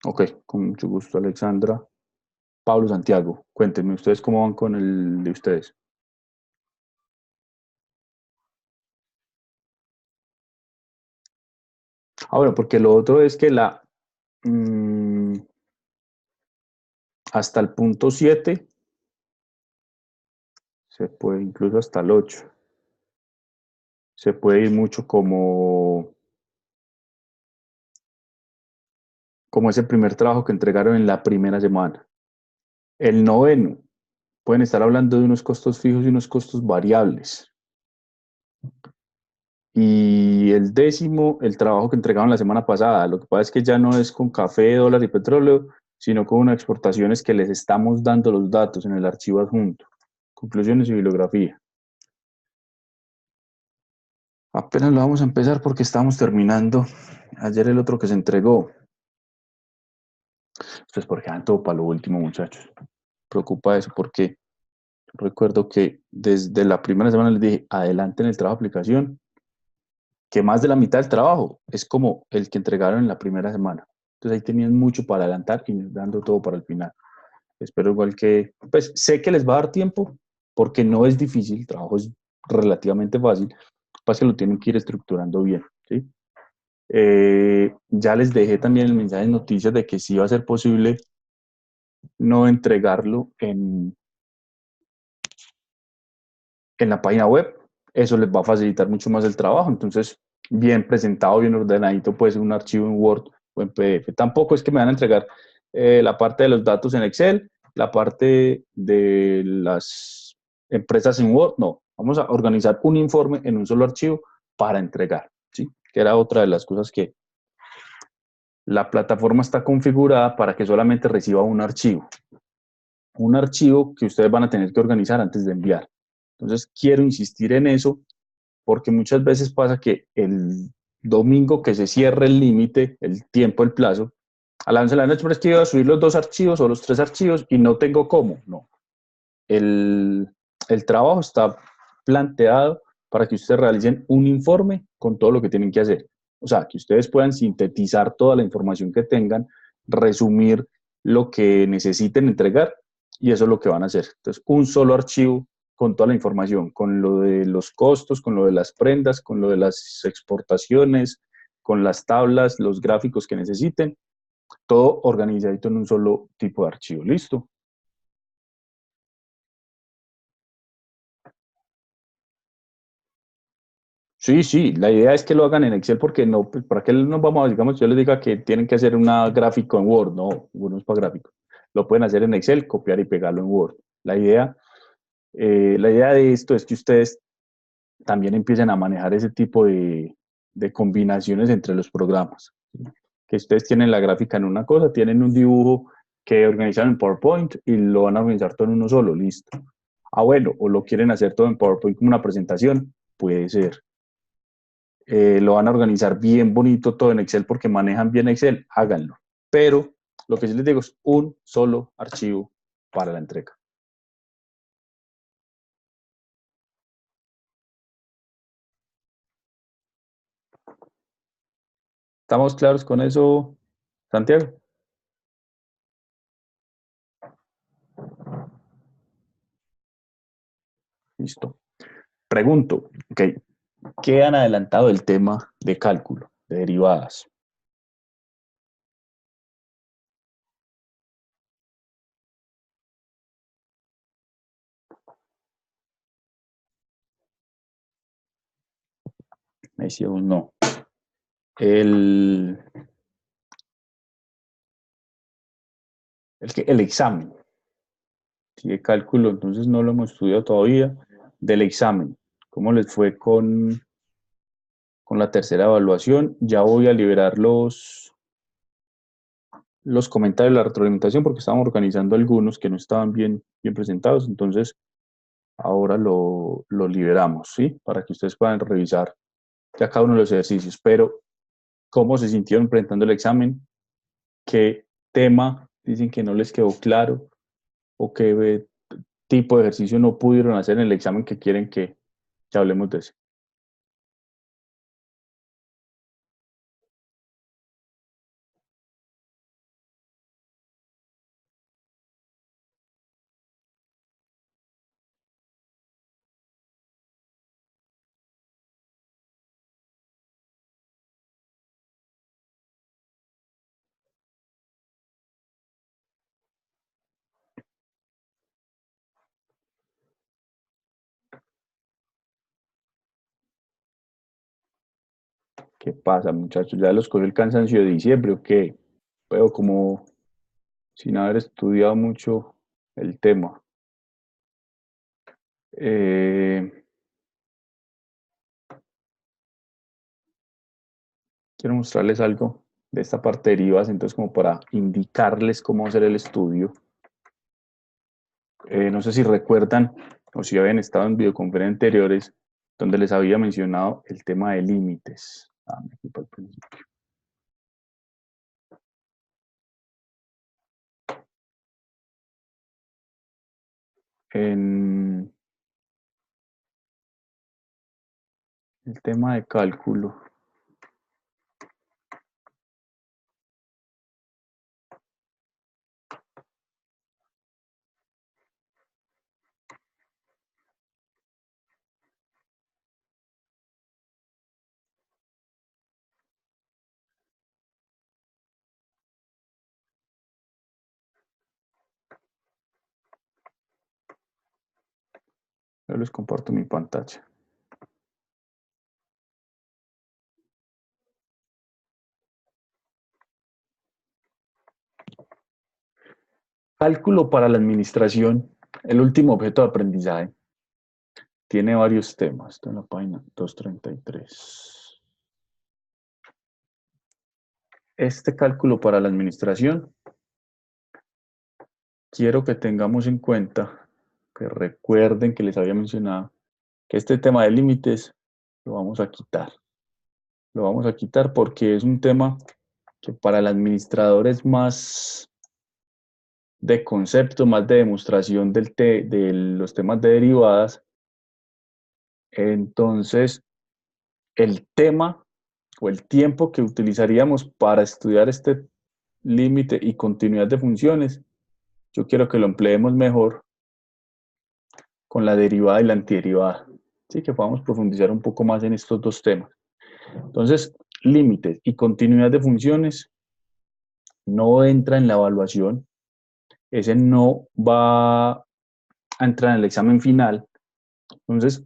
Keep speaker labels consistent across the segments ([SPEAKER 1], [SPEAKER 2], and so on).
[SPEAKER 1] Ok, con mucho gusto, Alexandra. Pablo Santiago, cuéntenme ustedes cómo van con el de ustedes. Bueno, porque lo otro es que mm, hasta el punto 7 se puede, incluso hasta el 8 se puede ir mucho como ese primer trabajo que entregaron en la primera semana. El noveno, pueden estar hablando de unos costos fijos y unos costos variables. Y el décimo, el trabajo que entregaron la semana pasada. Lo que pasa es que ya no es con café, dólar y petróleo, sino con unas exportaciones que les estamos dando los datos en el archivo adjunto. Conclusiones y bibliografía. Apenas lo vamos a empezar porque estamos terminando. Ayer el otro que se entregó. Pues porque dan todo para lo último, muchachos. Preocupa eso porque recuerdo que desde la primera semana les dije, adelante en el trabajo de aplicación, que más de la mitad del trabajo es como el que entregaron en la primera semana. Entonces ahí tenían mucho para adelantar y dando todo para el final. Espero igual que, pues sé que les va a dar tiempo porque no es difícil, el trabajo es relativamente fácil, pasa que lo tienen que ir estructurando bien, ¿sí? Ya les dejé también el mensaje de noticias de que sí va a ser posible no entregarlo en la página web. Eso les va a facilitar mucho más el trabajo. Entonces, bien presentado, bien ordenadito, puede ser un archivo en Word o en PDF. Tampoco es que me van a entregar la parte de los datos en Excel, la parte de las empresas en Word. No, vamos a organizar un informe en un solo archivo para entregar, ¿sí? Que era otra de las cosas que la plataforma está configurada para que solamente reciba un archivo que ustedes van a tener que organizar antes de enviar. Entonces, quiero insistir en eso porque muchas veces pasa que el domingo que se cierra el límite, el tiempo, el plazo, a las 11 de la noche, pero es que iba a subir los dos archivos o los tres archivos y no tengo cómo. No, el, el trabajo está planteado para que ustedes realicen un informe con todo lo que tienen que hacer. O sea, que ustedes puedan sintetizar toda la información que tengan, resumir lo que necesiten entregar y eso es lo que van a hacer. Entonces, un solo archivo con toda la información, con lo de los costos, con lo de las prendas, con lo de las exportaciones, con las tablas, los gráficos que necesiten, todo organizadito en un solo tipo de archivo. ¿Listo? Sí, sí, la idea es que lo hagan en Excel porque no, pues, para que no vamos a, digamos, yo les diga que tienen que hacer una gráfico en Word, no, Word no es para gráfico. Lo pueden hacer en Excel, copiar y pegarlo en Word. La idea de esto es que ustedes también empiecen a manejar ese tipo de combinaciones entre los programas. Que ustedes tienen la gráfica en una cosa, tienen un dibujo que organizan en PowerPoint y lo van a organizar todo en uno solo, listo. Ah, bueno, o lo quieren hacer todo en PowerPoint como una presentación, puede ser. Lo van a organizar bien bonito todo en Excel porque manejan bien Excel, háganlo. Pero lo que sí les digo es un solo archivo para la entrega. ¿Estamos claros con eso, Santiago? Listo. Pregunto, ok, ¿qué han adelantado del tema de cálculo, de derivadas? Me decía un no. El, el examen, ¿sí? De cálculo, entonces no lo hemos estudiado todavía. Del examen, ¿cómo les fue con la tercera evaluación? Ya voy a liberar los comentarios, la retroalimentación, porque estábamos organizando algunos que no estaban bien presentados, entonces ahora lo liberamos, ¿sí? Para que ustedes puedan revisar ya cada uno de los ejercicios, pero ¿cómo se sintieron presentando el examen? ¿Qué tema dicen que no les quedó claro? ¿O qué tipo de ejercicio no pudieron hacer en el examen que quieren que hablemos de eso? ¿Qué pasa, muchachos? ¿Ya los cogió el cansancio de diciembre o qué? Veo como sin haber estudiado mucho el tema. Eh, Quiero mostrarles algo de esta parte de derivas, entonces como para indicarles cómo hacer el estudio. No sé si recuerdan o si habían estado en videoconferencias anteriores donde les había mencionado el tema de límites. Me fui para el principio. En el tema de cálculo. Yo les comparto mi pantalla. Cálculo para la administración, el último objeto de aprendizaje, tiene varios temas. Está en la página 233. Este cálculo para la administración, quiero que tengamos en cuenta, que recuerden que les había mencionado, que este tema de límites lo vamos a quitar. Lo vamos a quitar porque es un tema que para el administrador es más de concepto, más de demostración de los temas de derivadas. Entonces, el tema o el tiempo que utilizaríamos para estudiar este límite y continuidad de funciones, yo quiero que lo empleemos mejor con la derivada y la antiderivada. Así que podamos profundizar un poco más en estos dos temas. Entonces, límites y continuidad de funciones no entra en la evaluación. Ese no va a entrar en el examen final. Entonces,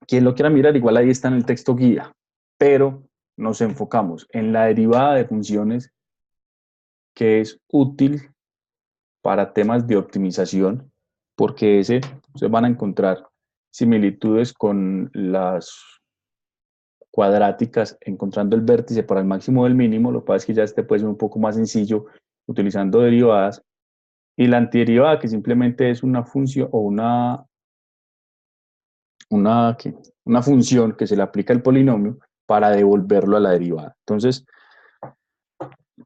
[SPEAKER 1] quien lo quiera mirar, igual ahí está en el texto guía, pero nos enfocamos en la derivada de funciones que es útil para temas de optimización, porque se van a encontrar similitudes con las cuadráticas, encontrando el vértice para el máximo del mínimo. Lo que pasa es que ya este puede ser un poco más sencillo utilizando derivadas, y la antiderivada, que simplemente es una función o una, una función que se le aplica al polinomio para devolverlo a la derivada. Entonces,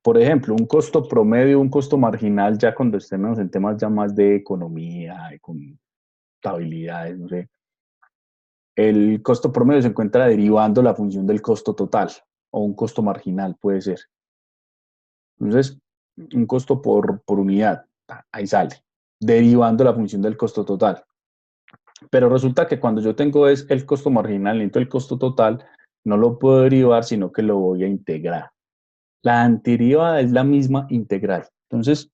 [SPEAKER 1] por ejemplo, un costo promedio, un costo marginal, ya cuando estemos en temas ya más de economía, de contabilidades, no sé, el costo promedio se encuentra derivando la función del costo total, o un costo marginal puede ser. Entonces, un costo por unidad, ahí sale, derivando la función del costo total. Pero resulta que cuando yo tengo es el costo marginal y el costo total, no lo puedo derivar, sino que lo voy a integrar. La antiderivada es la misma integral. Entonces,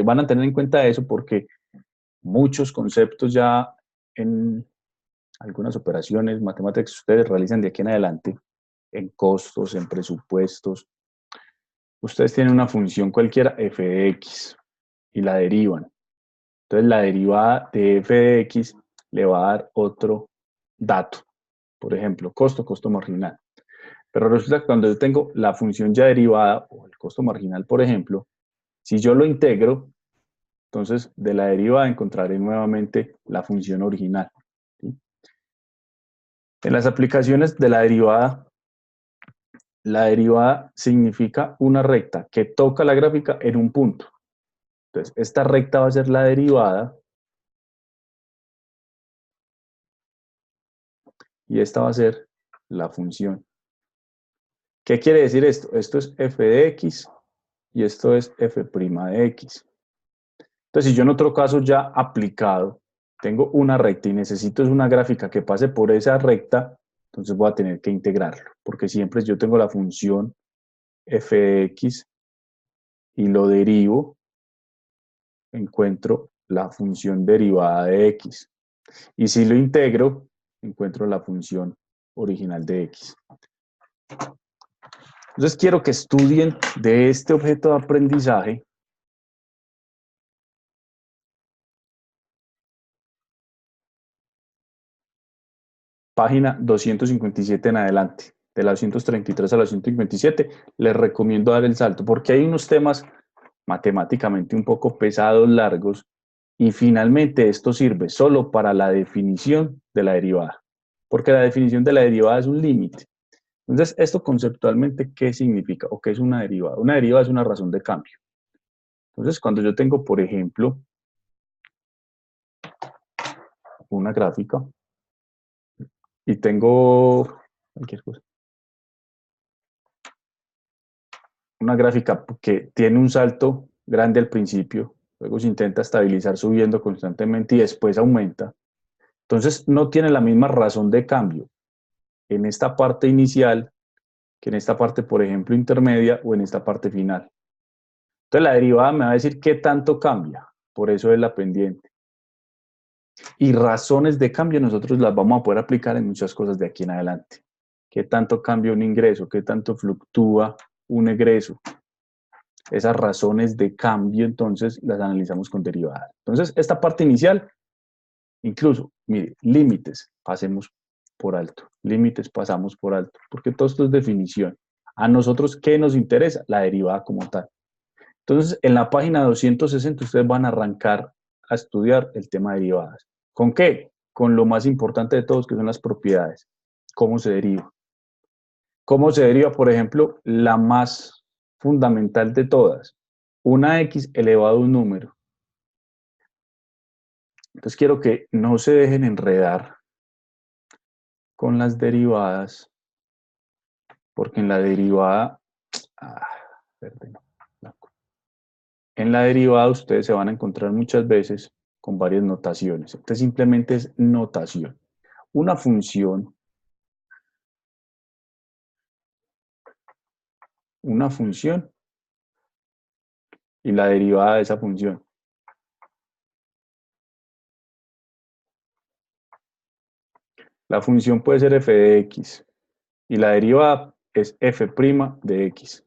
[SPEAKER 1] van a tener en cuenta eso porque muchos conceptos ya en algunas operaciones matemáticas que ustedes realizan de aquí en adelante, en costos, en presupuestos, ustedes tienen una función cualquiera f de x y la derivan. Entonces la derivada de f de x le va a dar otro dato. Por ejemplo, costo marginal. Pero resulta que cuando yo tengo la función ya derivada, o el costo marginal, por ejemplo, si yo lo integro, entonces de la derivada encontraré nuevamente la función original. ¿Sí? En las aplicaciones de la derivada significa una recta que toca la gráfica en un punto. Entonces, esta recta va a ser la derivada y esta va a ser la función. ¿Qué quiere decir esto? Esto es f de x y esto es f' de x. Entonces, si yo en otro caso ya aplicado, tengo una recta y necesito una gráfica que pase por esa recta, entonces voy a tener que integrarlo, porque siempre yo tengo la función f de x y lo derivo, encuentro la función derivada de x. Y si lo integro, encuentro la función original de X. Entonces quiero que estudien de este objeto de aprendizaje página 257 en adelante, de la 233 a la 257, les recomiendo dar el salto, porque hay unos temas matemáticamente un poco pesados, largos, y finalmente esto sirve solo para la definición de la derivada, porque la definición de la derivada es un límite. Entonces, esto conceptualmente, ¿qué significa? ¿O qué es una derivada? Una derivada es una razón de cambio. Entonces, cuando yo tengo, por ejemplo, una gráfica y tengo cualquier cosa, una gráfica que tiene un salto grande al principio, luego se intenta estabilizar subiendo constantemente y después aumenta. Entonces no tiene la misma razón de cambio en esta parte inicial que en esta parte, por ejemplo, intermedia o en esta parte final. Entonces la derivada me va a decir qué tanto cambia, por eso es la pendiente. Y razones de cambio nosotros las vamos a poder aplicar en muchas cosas de aquí en adelante. ¿Qué tanto cambia un ingreso? ¿Qué tanto fluctúa un egreso? Esas razones de cambio, entonces, las analizamos con derivadas. Entonces, esta parte inicial, incluso, mire, límites, pasemos por alto. Límites pasamos por alto, porque todo esto es definición. A nosotros, ¿qué nos interesa? La derivada como tal. Entonces, en la página 260, ustedes van a arrancar a estudiar el tema de derivadas. ¿Con qué? Con lo más importante de todos, que son las propiedades. ¿Cómo se deriva? ¿Cómo se deriva, por ejemplo, la más fundamental de todas? Una X elevado a un número. Entonces quiero que no se dejen enredar con las derivadas, porque en la derivada, perdón, en la derivada ustedes se van a encontrar muchas veces con varias notaciones. Entonces simplemente es notación. Una función y la derivada de esa función. La función puede ser f de x y la derivada es f' de x.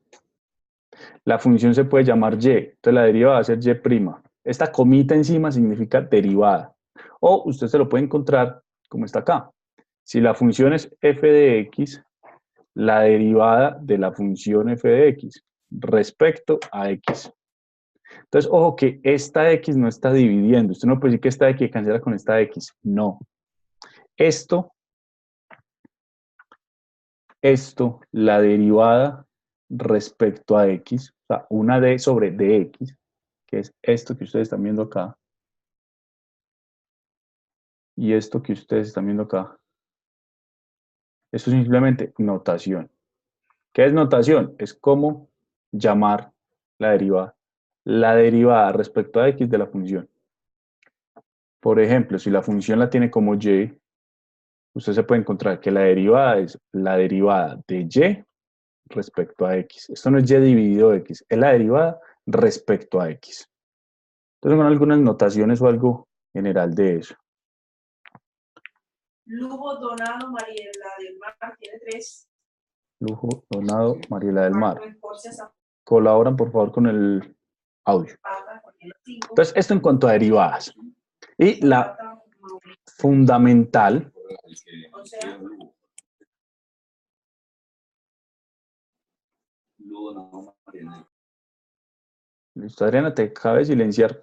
[SPEAKER 1] La función se puede llamar y, entonces la derivada va a ser y'. Esta comita encima significa derivada. O usted se lo puede encontrar como está acá. Si la función es f de x, la derivada de la función f de x respecto a x. Entonces, ojo que esta x no está dividiendo. Usted no puede decir que esta x cancela con esta x. No. La derivada respecto a x, o sea, una d sobre dx, que es esto que ustedes están viendo acá, y esto que ustedes están viendo acá. Esto es simplemente notación. ¿Qué es notación? Es como llamar la derivada. La derivada respecto a x de la función. Por ejemplo, si la función la tiene como y, usted se puede encontrar que la derivada es la derivada de y respecto a x. Esto no es y dividido x, es la derivada respecto a x. Entonces, son algunas notaciones o algo general de eso.
[SPEAKER 2] Lujo, Donado, Mariela del Mar, tiene 3.
[SPEAKER 1] Lujo, Donado, Mariela del Mar. Colaboran, por favor, con el audio. Entonces, esto en cuanto a derivadas. Y la fundamental. Listo, Adriana, te cabe silenciar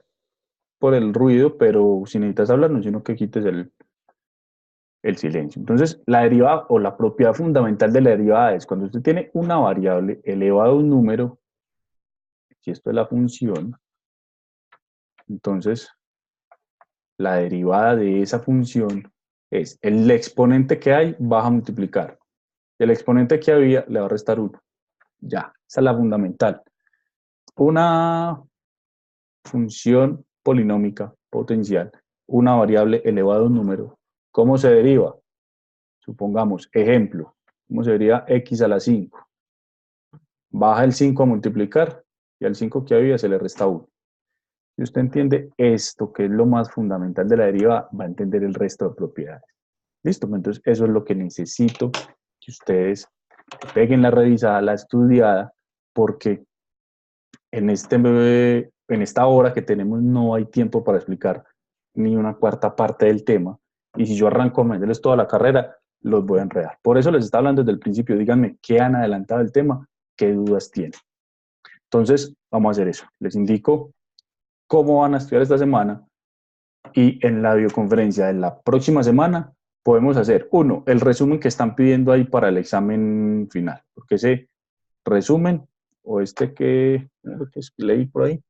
[SPEAKER 1] por el ruido, pero si necesitas hablar, no sino que quites el silencio. Entonces, la derivada o la propiedad fundamental de la derivada es cuando usted tiene una variable elevada a un número, si esto es la función, entonces la derivada de esa función es el exponente que hay, vas a multiplicar. El exponente que había le va a restar 1. Ya, esa es la fundamental. Una función polinómica potencial, una variable elevada a un número, ¿cómo se deriva? Supongamos, ejemplo, ¿cómo sería x a la 5? Baja el 5 a multiplicar y al 5 que había se le resta 1. Si usted entiende esto, que es lo más fundamental de la derivada, va a entender el resto de propiedades. Listo, entonces eso es lo que necesito que ustedes peguen la revisada, la estudiada, porque en esta hora que tenemos no hay tiempo para explicar ni una cuarta parte del tema. Y si yo arranco a meterles toda la carrera, los voy a enredar. Por eso les estaba hablando desde el principio. Díganme qué han adelantado el tema, qué dudas tienen. Entonces, vamos a hacer eso. Les indico cómo van a estudiar esta semana y en la videoconferencia de la próxima semana podemos hacer, uno, el resumen que están pidiendo ahí para el examen final, porque ese resumen o este que leí por ahí,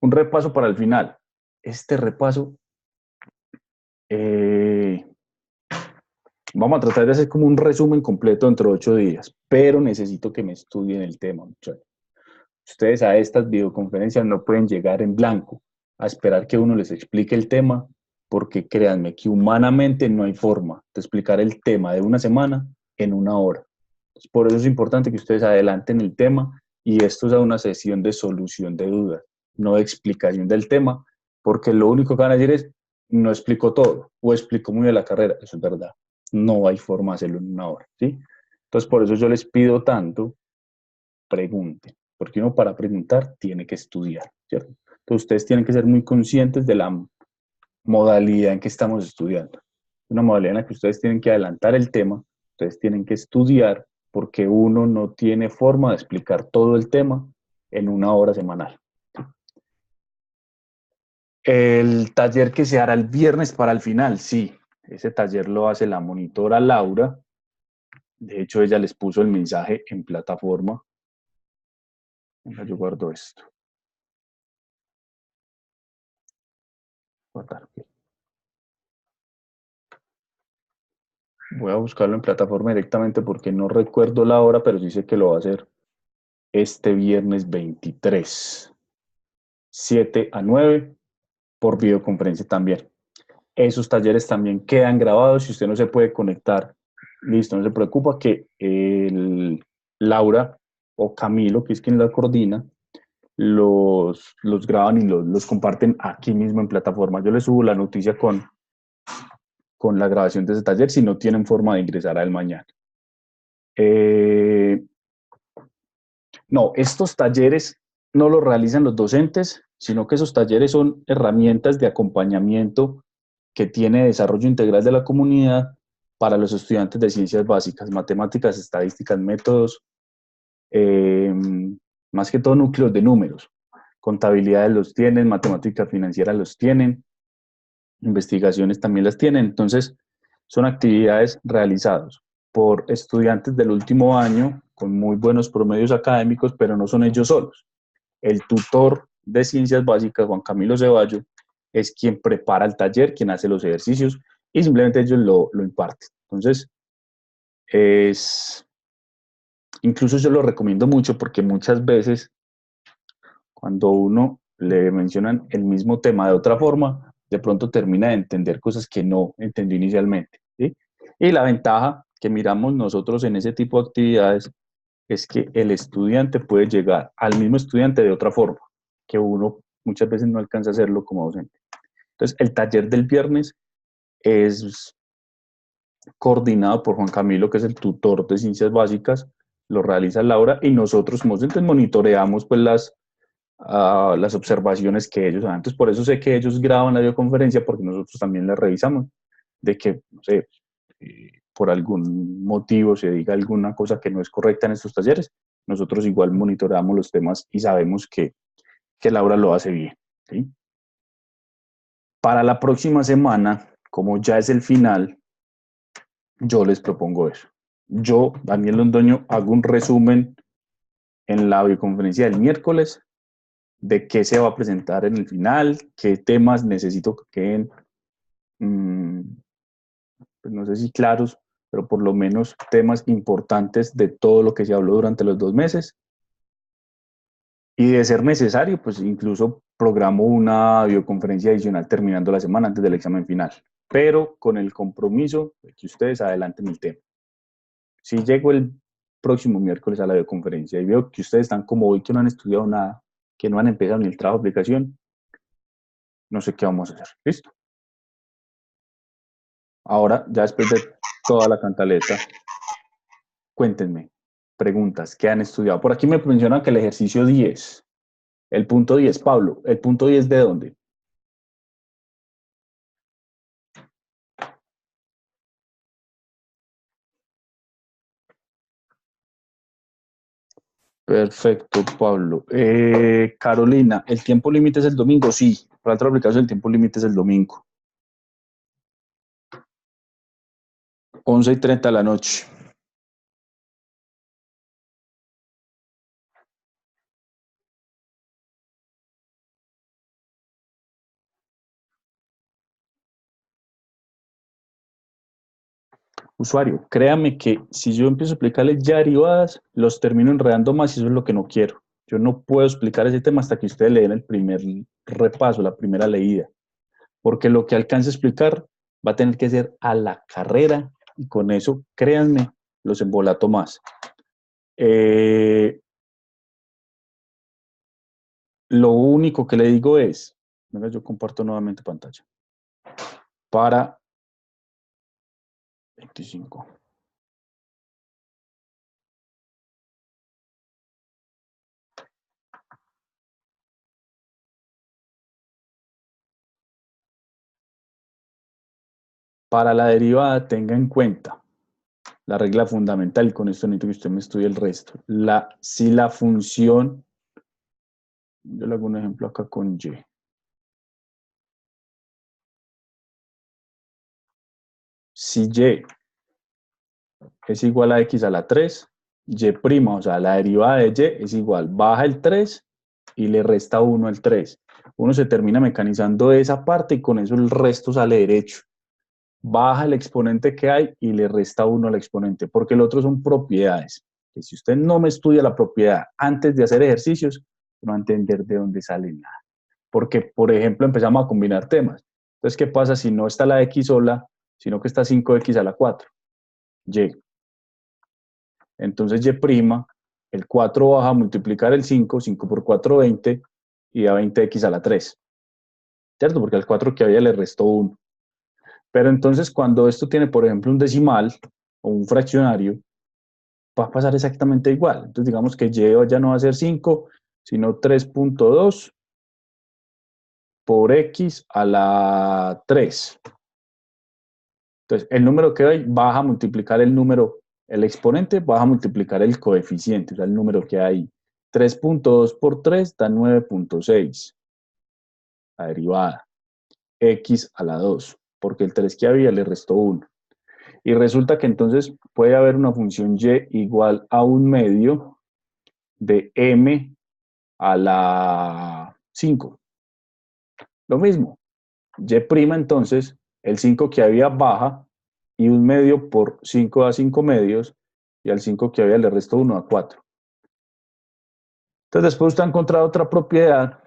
[SPEAKER 1] un repaso para el final. Este repaso, eh, vamos a tratar de hacer como un resumen completo dentro de 8 días, pero necesito que me estudien el tema, muchachos. Ustedes a estas videoconferencias no pueden llegar en blanco a esperar que uno les explique el tema, porque créanme que humanamente no hay forma de explicar el tema de una semana en una hora. Por eso es importante que ustedes adelanten el tema y esto sea una sesión de solución de dudas, no de explicación del tema, porque lo único que van a decir es, no explico todo o explico muy de la carrera. Eso es verdad. No hay forma de hacerlo en una hora, ¿sí? Entonces, por eso yo les pido tanto, pregunten, porque uno para preguntar tiene que estudiar, ¿cierto? Entonces, ustedes tienen que ser muy conscientes de la modalidad en que estamos estudiando. Una modalidad en la que ustedes tienen que adelantar el tema, ustedes tienen que estudiar, porque uno no tiene forma de explicar todo el tema en una hora semanal. El taller que se hará el viernes para el final, sí, ese taller lo hace la monitora Laura. De hecho, ella les puso el mensaje en plataforma. Venga, yo guardo esto. Guardar. Voy a buscarlo en plataforma directamente porque no recuerdo la hora, pero sí sé que lo va a hacer este viernes 23, 7 a 9, por videoconferencia también. Esos talleres también quedan grabados. Si usted no se puede conectar, listo, no se preocupa que Laura o Camilo, que es quien la coordina, los graban y los comparten aquí mismo en plataforma. Yo les subo la noticia con la grabación de ese taller si no tienen forma de ingresar a él mañana. No, estos talleres no los realizan los docentes, sino que esos talleres son herramientas de acompañamiento que tiene desarrollo integral de la comunidad para los estudiantes de ciencias básicas, matemáticas, estadísticas, métodos, eh, más que todo núcleos de números. Contabilidades los tienen, matemáticas financieras los tienen, investigaciones también las tienen. Entonces, son actividades realizadas por estudiantes del último año con muy buenos promedios académicos, pero no son ellos solos. El tutor de ciencias básicas, Juan Camilo Ceballo, es quien prepara el taller, quien hace los ejercicios y simplemente ellos lo imparten. Entonces, incluso yo lo recomiendo mucho porque muchas veces cuando uno le mencionan el mismo tema de otra forma, de pronto termina de entender cosas que no entendió inicialmente, ¿sí? Y la ventaja que miramos nosotros en ese tipo de actividades es que el estudiante puede llegar al mismo estudiante de otra forma, que uno muchas veces no alcanza a hacerlo como docente. Entonces, el taller del viernes es coordinado por Juan Camilo, que es el tutor de ciencias básicas, lo realiza Laura, y nosotros como docentes monitoreamos pues las observaciones que ellos hacen. Entonces, por eso sé que ellos graban la videoconferencia, porque nosotros también la revisamos, de que, no sé, por algún motivo se diga alguna cosa que no es correcta en estos talleres, nosotros igual monitoreamos los temas y sabemos que Laura lo hace bien, ¿sí? Para la próxima semana, como ya es el final, yo les propongo eso. Yo, Daniel Londoño, hago un resumen en la videoconferencia del miércoles de qué se va a presentar en el final, qué temas necesito que queden, pues no sé si claros, pero por lo menos temas importantes de todo lo que se habló durante los 2 meses. Y de ser necesario, pues incluso programo una videoconferencia adicional terminando la semana antes del examen final, pero con el compromiso de que ustedes adelanten el tema. Si llego el próximo miércoles a la videoconferencia y veo que ustedes están como hoy, que no han estudiado nada, que no han empezado ni el trabajo de aplicación, no sé qué vamos a hacer. ¿Listo? Ahora, ya después de toda la cantaleta, cuéntenme, preguntas, ¿qué han estudiado? Por aquí me mencionan que el ejercicio 10, el punto 10, Pablo, ¿el punto 10 de dónde? Perfecto, Pablo. Carolina, ¿el tiempo límite es el domingo? Sí, para otra aplicación el tiempo límite es el domingo. 11:30 de la noche. Usuario, créame que si yo empiezo a explicarle ya derivadas, los termino enredando más y eso es lo que no quiero. Yo no puedo explicar ese tema hasta que ustedes le den el primer repaso, la primera leída, porque lo que alcance a explicar va a tener que ser a la carrera y con eso, créanme, los embolato más. Lo único que le digo es, venga, yo comparto nuevamente pantalla, para 25. Para la derivada, tenga en cuenta la regla fundamental, y con esto necesito que usted me estudie el resto. Si la función, yo le hago un ejemplo acá con y. Si y es igual a x a la 3, y', o sea, la derivada de y es igual, baja el 3 y le resta 1 al 3. Uno se termina mecanizando esa parte y con eso el resto sale derecho. Baja el exponente que hay y le resta 1 al exponente, porque el otro son propiedades. Que si usted no me estudia la propiedad antes de hacer ejercicios, no va a entender de dónde sale nada. Porque, por ejemplo, empezamos a combinar temas. Entonces, ¿qué pasa si no está la x sola, sino que está 5x a la 4? Y. Entonces, y', el 4 baja a multiplicar el 5, 5 por 4, 20, y da 20x a la 3. ¿Cierto? Porque al 4 que había le restó 1. Pero entonces, cuando esto tiene, por ejemplo, un decimal o un fraccionario, va a pasar exactamente igual. Entonces, digamos que y ya no va a ser 5, sino 3.2 por x a la 3. Entonces, el número que hay baja a multiplicar el número, el exponente baja a multiplicar el coeficiente, o sea, el número que hay. 3.2 por 3 da 9.6, la derivada. X a la 2, porque el 3 que había le restó 1. Y resulta que entonces puede haber una función y igual a un medio de m a la 5. Lo mismo, y' entonces, el 5 que había baja y un medio por 5 da 5 medios y al 5 que había le restó 1 a 4. Entonces después usted ha encontrado otra propiedad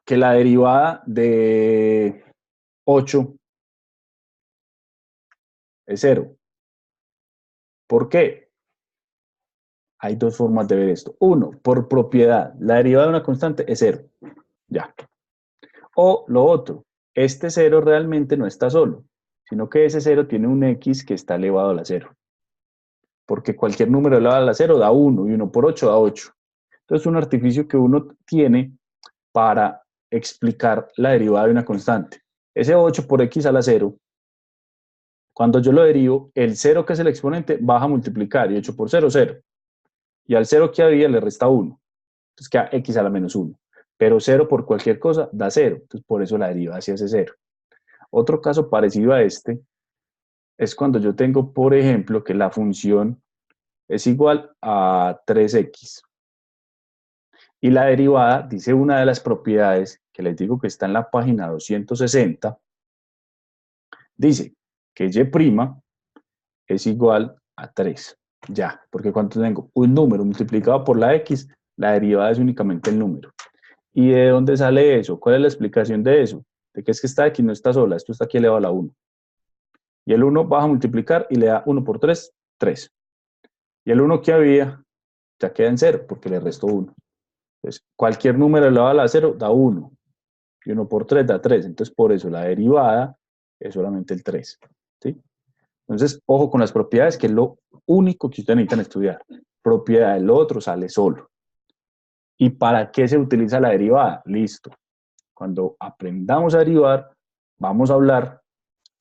[SPEAKER 1] que la derivada de 8 es 0. ¿Por qué? Hay dos formas de ver esto. Uno, por propiedad, la derivada de una constante es 0. Ya. O lo otro, este 0 realmente no está solo, sino que ese 0 tiene un x que está elevado a la 0. Porque cualquier número elevado a la 0 da 1 y 1 por 8 da 8. Entonces, es un artificio que uno tiene para explicar la derivada de una constante. Ese 8 por x a la 0, cuando yo lo derivo, el 0 que es el exponente baja a multiplicar y 8 por 0, 0. Y al 0 que había le resta 1. Entonces queda x a la menos 1. Pero 0 por cualquier cosa da 0. Entonces por eso la derivada se hace 0. Otro caso parecido a este es cuando yo tengo, por ejemplo, que la función es igual a 3x. Y la derivada dice una de las propiedades que les digo que está en la página 260, dice que y' es igual a 3. Ya, porque cuando tengo un número multiplicado por la x, la derivada es únicamente el número. ¿Y de dónde sale eso? ¿Cuál es la explicación de eso? De que es que esta x no está sola, esto está aquí elevado a la 1. Y el 1 baja a multiplicar y le da 1 por 3, 3. Y el 1 que había ya queda en 0 porque le restó 1. Entonces, cualquier número elevado a la 0 da 1. Y 1 por 3 da 3. Entonces, por eso la derivada es solamente el 3. ¿Sí? Entonces, ojo con las propiedades, que es lo único que ustedes necesitan estudiar. Propiedad del otro sale solo. ¿Y para qué se utiliza la derivada? Listo. Cuando aprendamos a derivar, vamos a hablar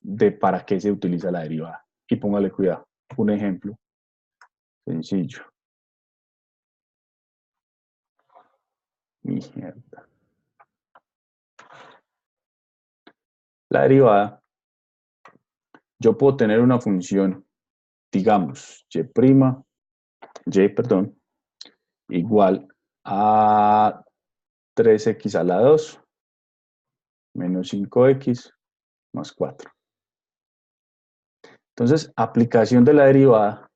[SPEAKER 1] de para qué se utiliza la derivada. Y póngale cuidado. Un ejemplo sencillo. Mierda. La derivada, yo puedo tener una función, digamos, igual a 3x a la 2 menos 5x más 4. Entonces, aplicación de la derivada.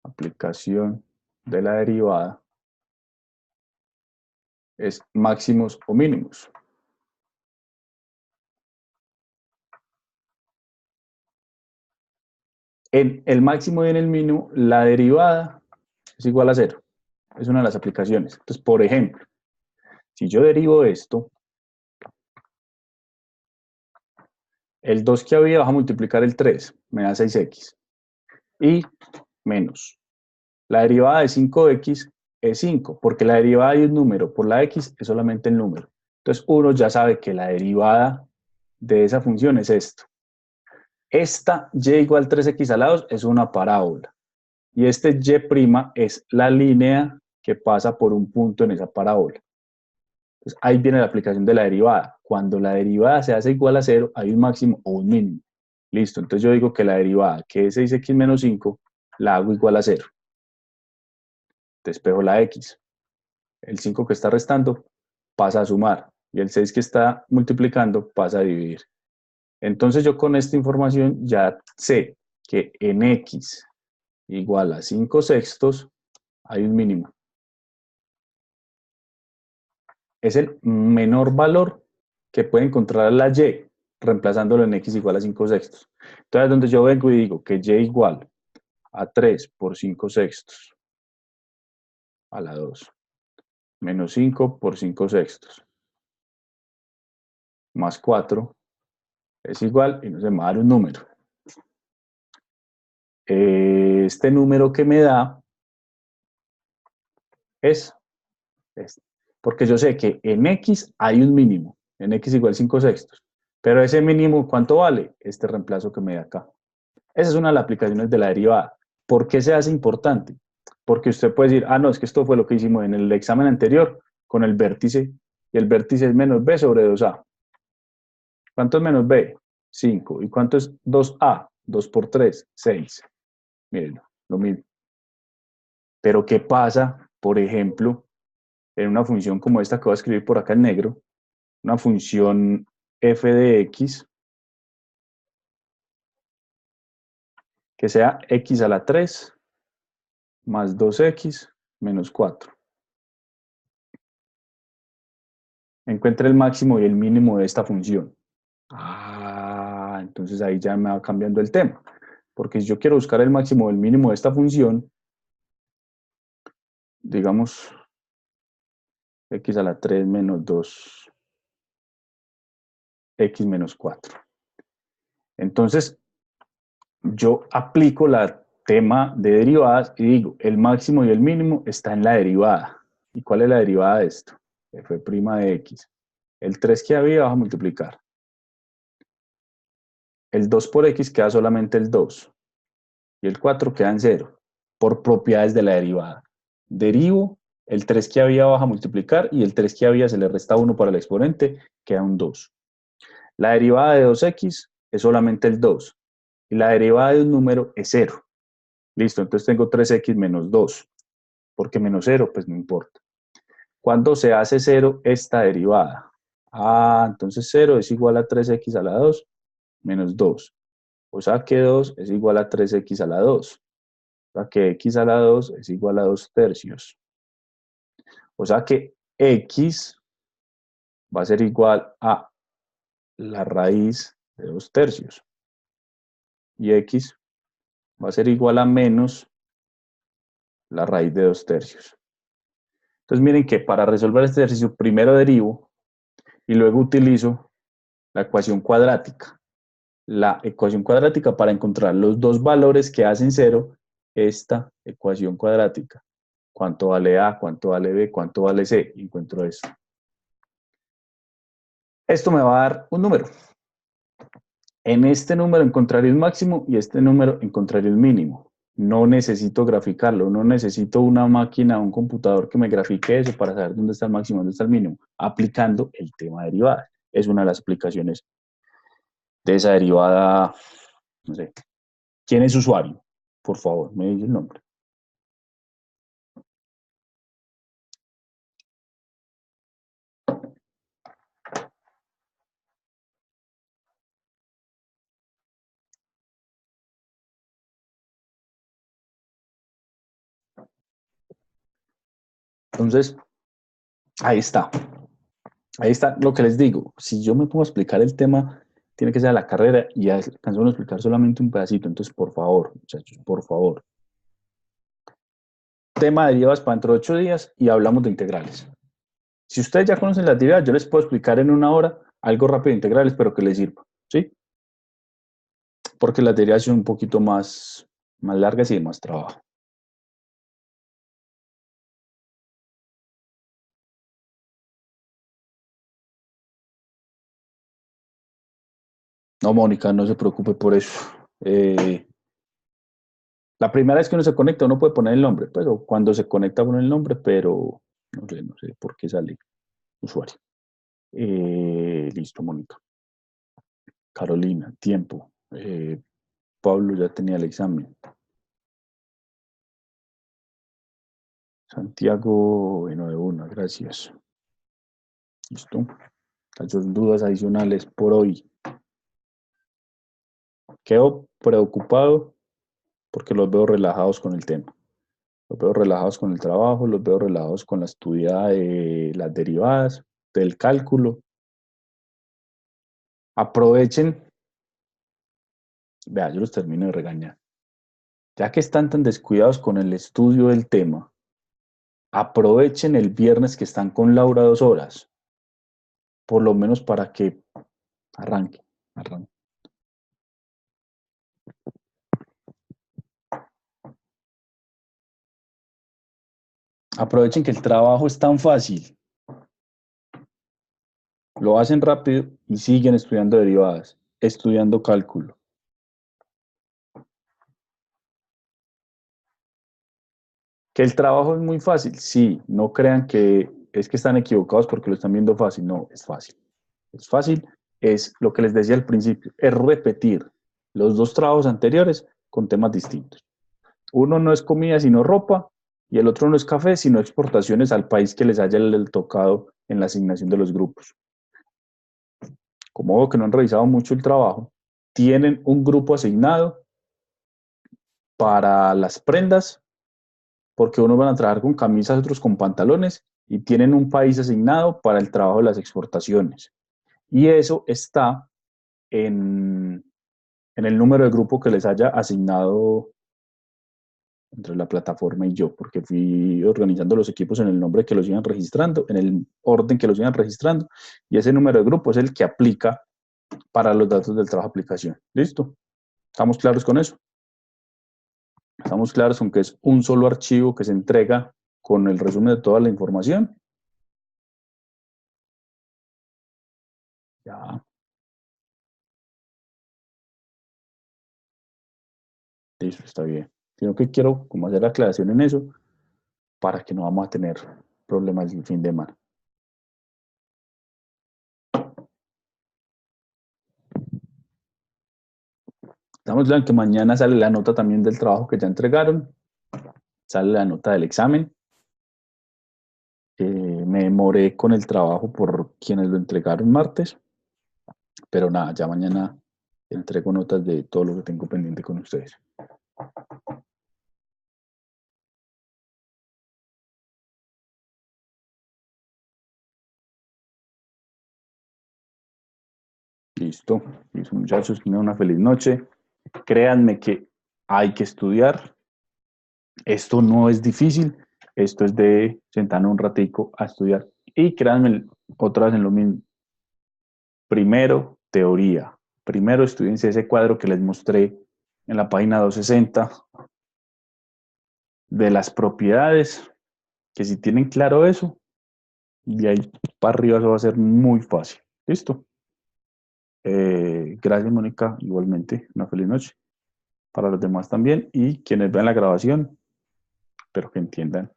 [SPEAKER 1] Aplicación de la derivada es máximos o mínimos. En el máximo y en el mínimo, la derivada es igual a 0. Es una de las aplicaciones. Entonces, por ejemplo, si yo derivo esto, el 2 que había baja a multiplicar el 3, me da 6x. Y menos. La derivada de 5x es 5, porque la derivada de un número por la x es solamente el número. Entonces, uno ya sabe que la derivada de esa función es esto. Esta y igual 3x a la 2 es una parábola. Y este y' es la línea que pasa por un punto en esa parábola. Entonces, ahí viene la aplicación de la derivada. Cuando la derivada se hace igual a 0, hay un máximo o un mínimo. Listo, entonces yo digo que la derivada, que es 6x menos 5, la hago igual a 0. Despejo la x. El 5 que está restando pasa a sumar. Y el 6 que está multiplicando pasa a dividir. Entonces yo con esta información ya sé que en x igual a 5 sextos hay un mínimo. Es el menor valor que puede encontrar la y, reemplazándolo en x igual a 5 sextos. Entonces, donde yo vengo y digo que y igual a 3 por 5 sextos a la 2, menos 5 por 5 sextos, más 4, es igual, y no se me va a dar un número. Este número que me da es este. Porque yo sé que en x hay un mínimo, en x igual 5 sextos. Pero ese mínimo, ¿cuánto vale? Este reemplazo que me da acá. Esa es una de las aplicaciones de la derivada. ¿Por qué se hace importante? Porque usted puede decir, ah, no, es que esto fue lo que hicimos en el examen anterior con el vértice, y el vértice es menos b sobre 2a. ¿Cuánto es menos b? 5. ¿Y cuánto es 2a? 2 por 3, 6. Miren, lo mismo. Pero ¿qué pasa, por ejemplo, en una función como esta que voy a escribir por acá en negro? Una función f de x que sea x a la 3 más 2x menos 4. Encuentre el máximo y el mínimo de esta función. Ah, entonces ahí ya me va cambiando el tema. Porque si yo quiero buscar el máximo o el mínimo de esta función, digamos x a la 3 menos 2, x menos 4. Entonces, yo aplico la tema de derivadas y digo, el máximo y el mínimo está en la derivada. ¿Y cuál es la derivada de esto? F' de x. El 3 que había vas a multiplicar. El 2 por x queda solamente el 2. Y el 4 queda en 0. Por propiedades de la derivada. Derivo, el 3 que había vas a multiplicar y el 3 que había se le resta 1 para el exponente, queda un 2. La derivada de 2x es solamente el 2. Y la derivada de un número es 0. Listo, entonces tengo 3x menos 2. Porque menos 0, pues no importa. ¿Cuándo se hace 0 esta derivada? Ah, entonces 0 es igual a 3x a la 2 menos 2. O sea que 2 es igual a 3x a la 2. O sea que x a la 2 es igual a 2 tercios. O sea que x va a ser igual a la raíz de 2 tercios. Y x va a ser igual a menos la raíz de 2 tercios. Entonces miren que para resolver este ejercicio primero derivo y luego utilizo la ecuación cuadrática. La ecuación cuadrática para encontrar los dos valores que hacen cero, esta ecuación cuadrática. ¿Cuánto vale A? ¿Cuánto vale B? ¿Cuánto vale C? Encuentro esto. Esto me va a dar un número. En este número encontraré un máximo y este número encontraré un mínimo. No necesito graficarlo, no necesito una máquina, un computador que me grafique eso para saber dónde está el máximo, dónde está el mínimo, aplicando el tema de derivadas. Es una de las aplicaciones de esa derivada, no sé. ¿Quién es usuario? Por favor, me dice el nombre. Entonces, ahí está. Ahí está lo que les digo. Si yo me pongo a explicar el tema, tiene que ser a la carrera y ya alcanzo a explicar solamente un pedacito. Entonces, por favor, muchachos, por favor. Tema de derivadas para dentro de 8 días y hablamos de integrales. Si ustedes ya conocen las derivadas, yo les puedo explicar en una hora algo rápido de integrales, pero que les sirva, ¿sí? Porque las derivadas son un poquito más largas y de más trabajo. No, Mónica, no se preocupe por eso. La primera vez que uno se conecta, uno puede poner el nombre, pero cuando se conecta pone el nombre, pero no sé por qué sale usuario. Listo, Mónica. Carolina, tiempo. Pablo ya tenía el examen. Santiago, bueno, de una, gracias. Listo. Muchas dudas adicionales por hoy. Quedo preocupado porque los veo relajados con el tema. Los veo relajados con el trabajo, los veo relajados con la estudiada de las derivadas, del cálculo. Aprovechen. Vea, yo los termino de regañar. Ya que están tan descuidados con el estudio del tema, aprovechen el viernes que están con Laura 2 horas, por lo menos para que arranque. Aprovechen que el trabajo es tan fácil, lo hacen rápido y siguen estudiando derivadas, estudiando cálculo. Que el trabajo es muy fácil, sí, no crean que es que están equivocados porque lo están viendo fácil, no, es fácil. Es fácil, es lo que les decía al principio, es repetir los dos trabajos anteriores con temas distintos. Uno no es comida sino ropa y el otro no es café sino exportaciones al país que les haya tocado en la asignación de los grupos. Como veo que no han revisado mucho el trabajo, tienen un grupo asignado para las prendas, porque unos van a trabajar con camisas, otros con pantalones, y tienen un país asignado para el trabajo de las exportaciones. Y eso está en el número de grupo que les haya asignado entre la plataforma y yo, porque fui organizando los equipos en el nombre que los iban registrando, en el orden que los iban registrando, y ese número de grupo es el que aplica para los datos del trabajo de aplicación. ¿Listo? ¿Estamos claros con eso? ¿Estamos claros con que es un solo archivo que se entrega con el resumen de toda la información? Ya, listo, está bien. Sino que quiero como hacer aclaración en eso para que no vamos a tener problemas el fin de semana. Estamos claros que mañana sale la nota también del trabajo que ya entregaron, sale la nota del examen. Me demoré con el trabajo por quienes lo entregaron martes, pero nada, ya mañana entrego notas de todo lo que tengo pendiente con ustedes. Listo, listo muchachos, tengan una feliz noche. Créanme que hay que estudiar. Esto no es difícil, esto es de sentarnos un ratico a estudiar. Y créanme otra vez en lo mismo. primero teoría. Primero estudiense ese cuadro que les mostré en la página 260 de las propiedades, que si tienen claro eso, de ahí para arriba eso va a ser muy fácil. ¿Listo? Gracias, Mónica. Igualmente, una feliz noche. Para los demás también. Y quienes vean la grabación, espero que entiendan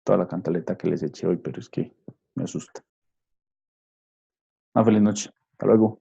[SPEAKER 1] toda la cantaleta que les eché hoy, pero es que me asusta. Una feliz noche. Hasta luego.